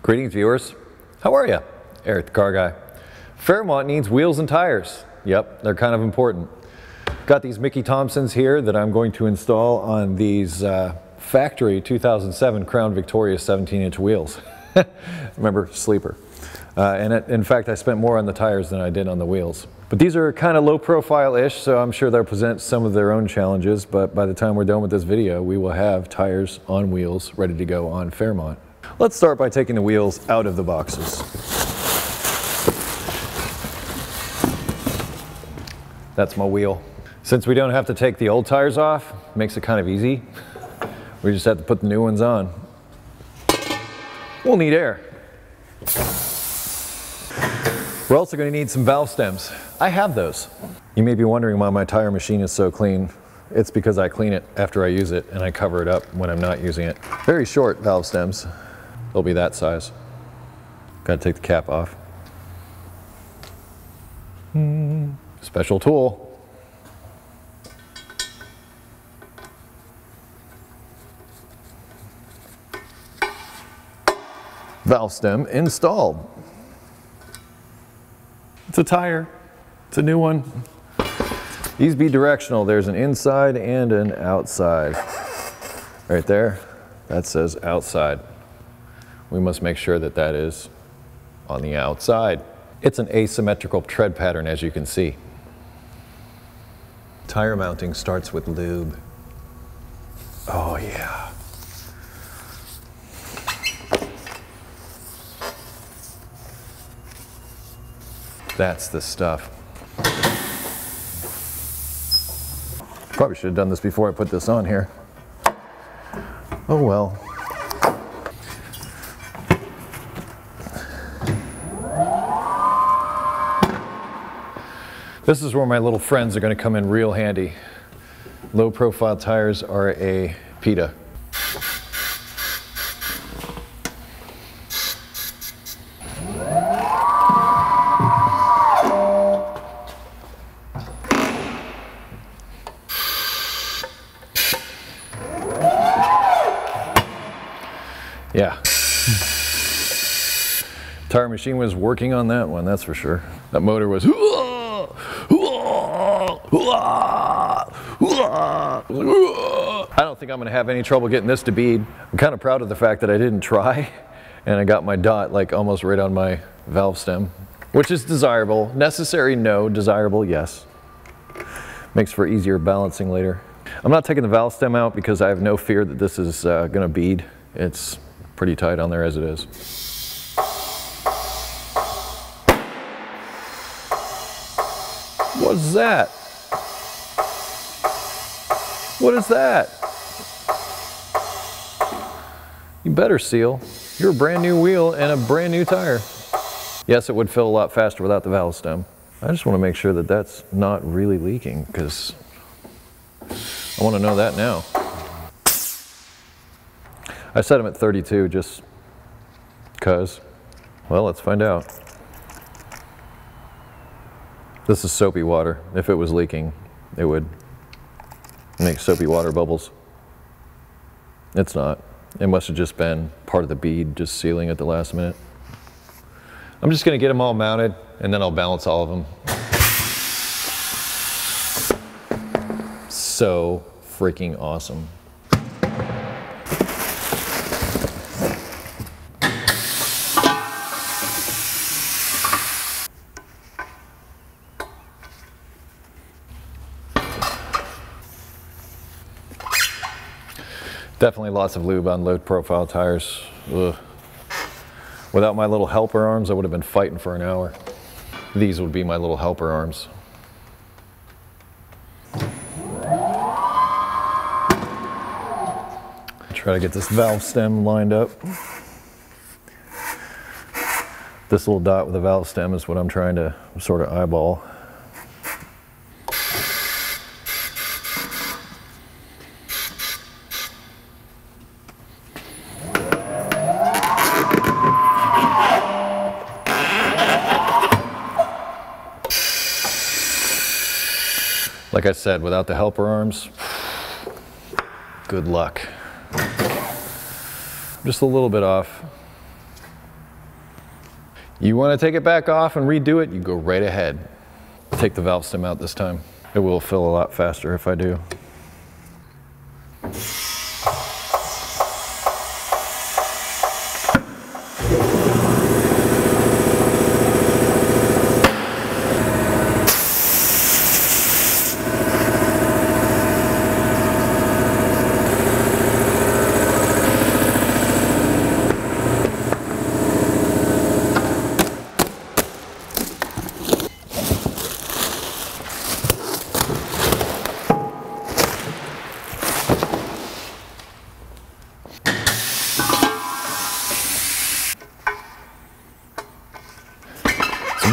Greetings viewers, how are you? Eric the Car Guy. Fairmont needs wheels and tires. Yep, they're kind of important. Got these Mickey Thompsons here that I'm going to install on these factory 2007 Crown Victoria 17-inch wheels. Remember, sleeper. In fact, I spent more on the tires than I did on the wheels. But these are kind of low profile-ish, so I'm sure they'll present some of their own challenges, but by the time we're done with this video, we will have tires on wheels ready to go on Fairmont. Let's start by taking the wheels out of the boxes. That's my wheel. Since we don't have to take the old tires off, makes it kind of easy. We just have to put the new ones on. We'll need air. We're also going to need some valve stems. I have those. You may be wondering why my tire machine is so clean. It's because I clean it after I use it and I cover it up when I'm not using it. Very short valve stems. They'll be that size. Got to take the cap off. Special tool. Valve stem installed. It's a tire. It's a new one. These be directional. There's an inside and an outside. Right there, that says outside. We must make sure that that is on the outside. It's an asymmetrical tread pattern, as you can see. Tire mounting starts with lube. Oh yeah. That's the stuff. Probably should have done this before I put this on here. Oh well. This is where my little friends are going to come in real handy. Low profile tires are a PETA. Yeah. Tire machine was working on that one, that's for sure. That motor was I don't think I'm gonna have any trouble getting this to bead. I'm kind of proud of the fact that I didn't try and I got my dot like almost right on my valve stem, which is desirable. Necessary, no. Desirable, yes. Makes for easier balancing later. I'm not taking the valve stem out because I have no fear that this is gonna bead. It's pretty tight on there as it is. What is that? What is that? You better seal. You're a brand new wheel and a brand new tire. Yes, it would fill a lot faster without the valve stem. I just want to make sure that that's not really leaking because I want to know that now. I set them at 32 just because. Well, let's find out. This is soapy water. If it was leaking, it would make soapy water bubbles. It's not. It must have just been part of the bead just sealing at the last minute. I'm just going to get them all mounted and then I'll balance all of them. So freaking awesome. Definitely lots of lube on low profile tires. Ugh. Without my little helper arms, I would have been fighting for an hour. These would be my little helper arms. Try to get this valve stem lined up. This little dot with the valve stem is what I'm trying to sort of eyeball. Like I said, without the helper arms, good luck. Just a little bit off. You want to take it back off and redo it, you go right ahead. Take the valve stem out this time. It will fill a lot faster if I do.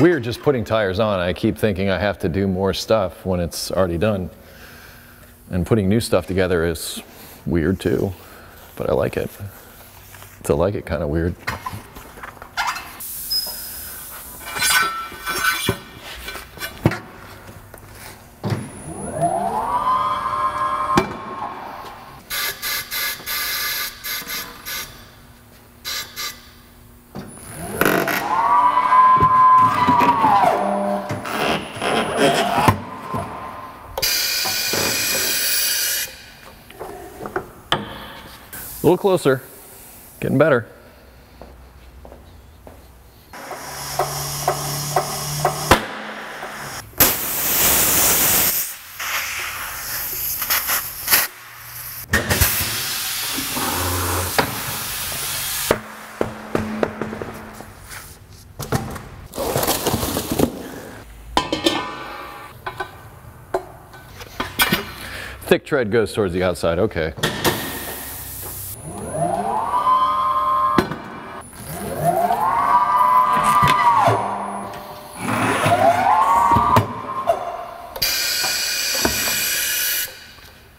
Weird just putting tires on. I keep thinking I have to do more stuff when it's already done. And putting new stuff together is weird too, but I like it. To like it kind of weird. A little closer, getting better. Thick tread goes towards the outside, okay.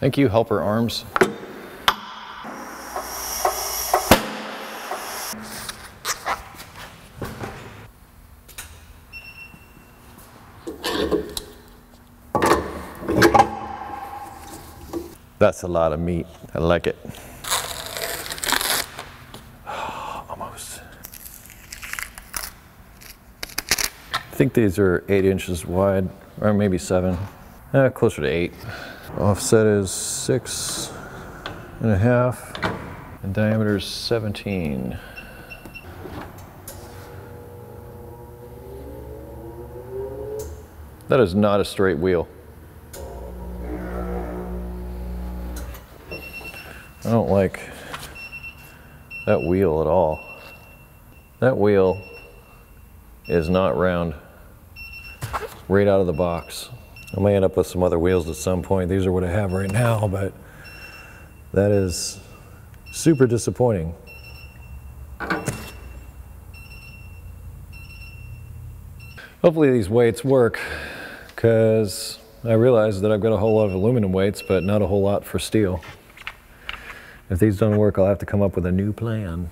Thank you, helper arms. That's a lot of meat. I like it. Almost. I think these are 8 inches wide, or maybe 7. Closer to 8. Offset is 6.5, and diameter is 17. That is not a straight wheel. I don't like that wheel at all. That wheel is not round right out of the box. I may end up with some other wheels at some point. These are what I have right now, but that is super disappointing. Hopefully these weights work, because I realize that I've got a whole lot of aluminum weights, but not a whole lot for steel. If these don't work, I'll have to come up with a new plan.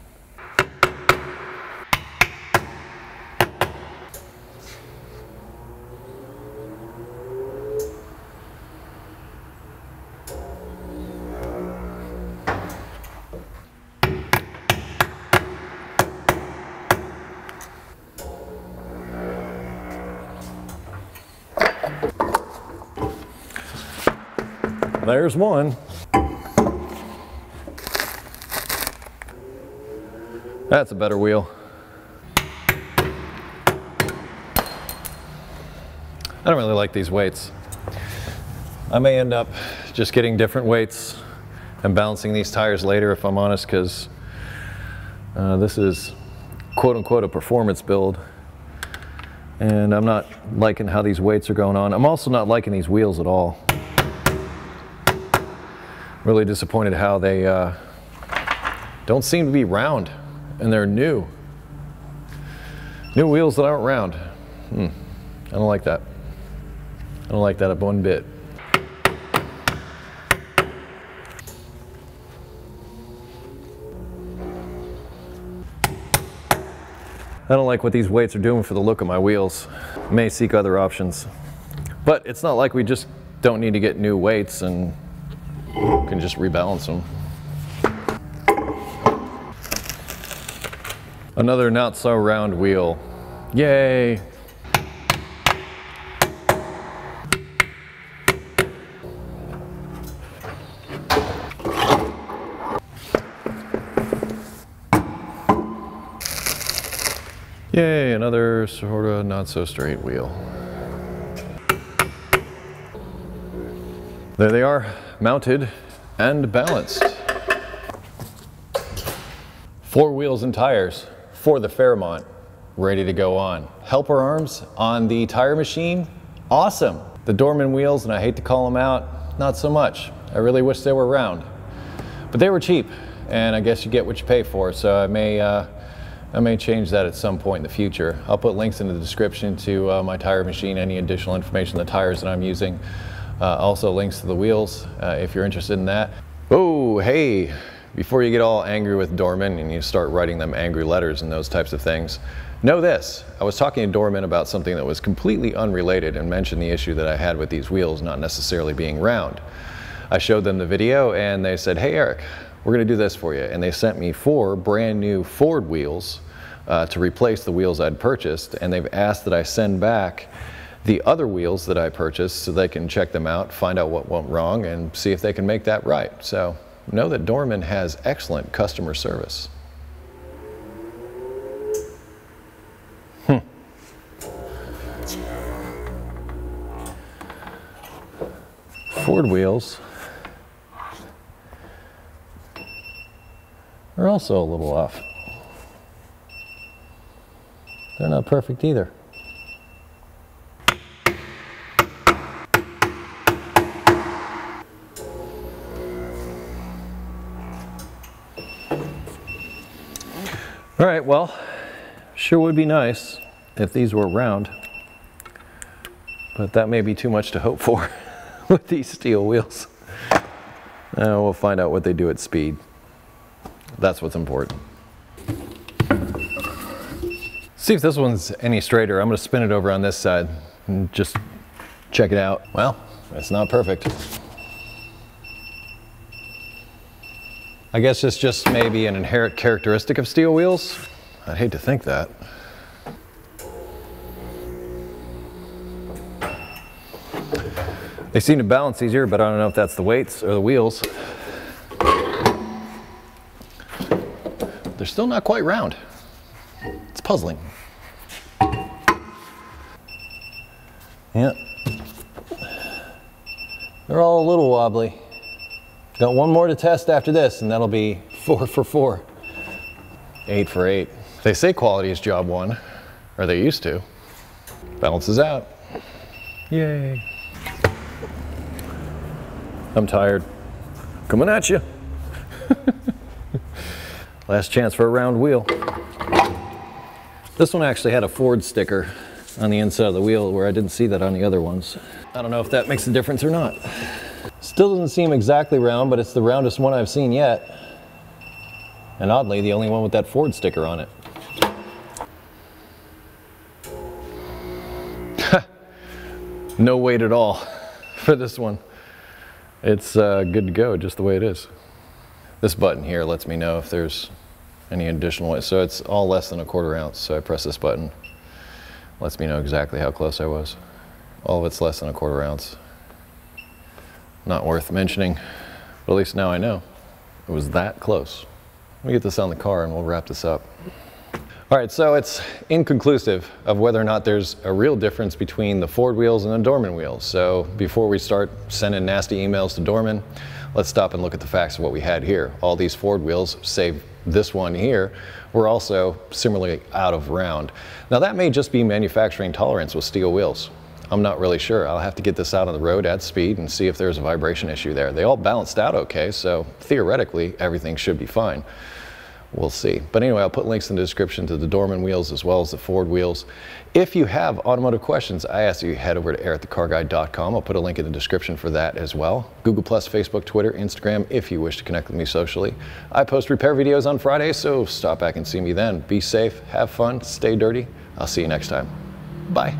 There's one. That's a better wheel. I don't really like these weights. I may end up just getting different weights and balancing these tires later, if I'm honest, because this is quote-unquote a performance build. And I'm not liking how these weights are going on. I'm also not liking these wheels at all. Really disappointed how they don't seem to be round, and they're new. New wheels that aren't round. I don't like that. I don't like that one bit. I don't like what these weights are doing for the look of my wheels. May seek other options. But it's not like we just don't need to get new weights and can just rebalance them. Another not so round wheel. Yay! Yay, another sort of not so straight wheel. There they are, mounted and balanced. 4 wheels and tires for the Fairmont, ready to go on. Helper arms on the tire machine, awesome. The Dorman wheels, and I hate to call them out, not so much. I really wish they were round. But they were cheap, and I guess you get what you pay for, so I may change that at some point in the future. I'll put links in the description to my tire machine, any additional information on the tires that I'm using. Also links to the wheels if you're interested in that. Oh, hey, before you get all angry with Dorman and you start writing them angry letters and those types of things, know this. I was talking to Dorman about something that was completely unrelated and mentioned the issue that I had with these wheels not necessarily being round. I showed them the video and they said, hey Eric, we're going to do this for you. And they sent me 4 brand new Ford wheels to replace the wheels I'd purchased. And they've asked that I send back the other wheels that I purchased so they can check them out, find out what went wrong, and see if they can make that right. So know that Dorman has excellent customer service. Ford wheels are also a little off. They're not perfect either. All right, well, sure would be nice if these were round, but that may be too much to hope for with these steel wheels. We'll find out what they do at speed. That's what's important. See if this one's any straighter. I'm going to spin it over on this side and just check it out. Well, it's not perfect. I guess it's just maybe an inherent characteristic of steel wheels. I'd hate to think that. They seem to balance easier, but I don't know if that's the weights or the wheels. They're still not quite round. It's puzzling. Yeah. They're all a little wobbly. Got one more to test after this, and that'll be 4 for 4. 8 for 8. They say quality is job 1, or they used to. Balances out. Yay. I'm tired. Coming at you. Last chance for a round wheel. This one actually had a Ford sticker on the inside of the wheel where I didn't see that on the other ones. I don't know if that makes a difference or not. Still doesn't seem exactly round, but it's the roundest one I've seen yet. And oddly, the only one with that Ford sticker on it. No weight at all for this one. It's good to go just the way it is. This button here lets me know if there's any additional weight. So it's all less than 1/4 ounce. So I press this button. Lets me know exactly how close I was. All of it's less than 1/4 ounce. Not worth mentioning, but at least now I know it was that close. Let me get this on the car and we'll wrap this up. All right, so it's inconclusive of whether or not there's a real difference between the Ford wheels and the Dorman wheels. So before we start sending nasty emails to Dorman, let's stop and look at the facts of what we had here. All these Ford wheels, save this one here, were also similarly out of round. Now that may just be manufacturing tolerance with steel wheels. I'm not really sure. I'll have to get this out on the road at speed and see if there's a vibration issue there. They all balanced out okay, so theoretically everything should be fine. We'll see. But anyway, I'll put links in the description to the Dorman wheels as well as the Ford wheels. If you have automotive questions, I ask you head over to EricTheCarGuy.com. I'll put a link in the description for that as well. Google+, Facebook, Twitter, Instagram, if you wish to connect with me socially. I post repair videos on Fridays, so stop back and see me then. Be safe, have fun, stay dirty. I'll see you next time. Bye.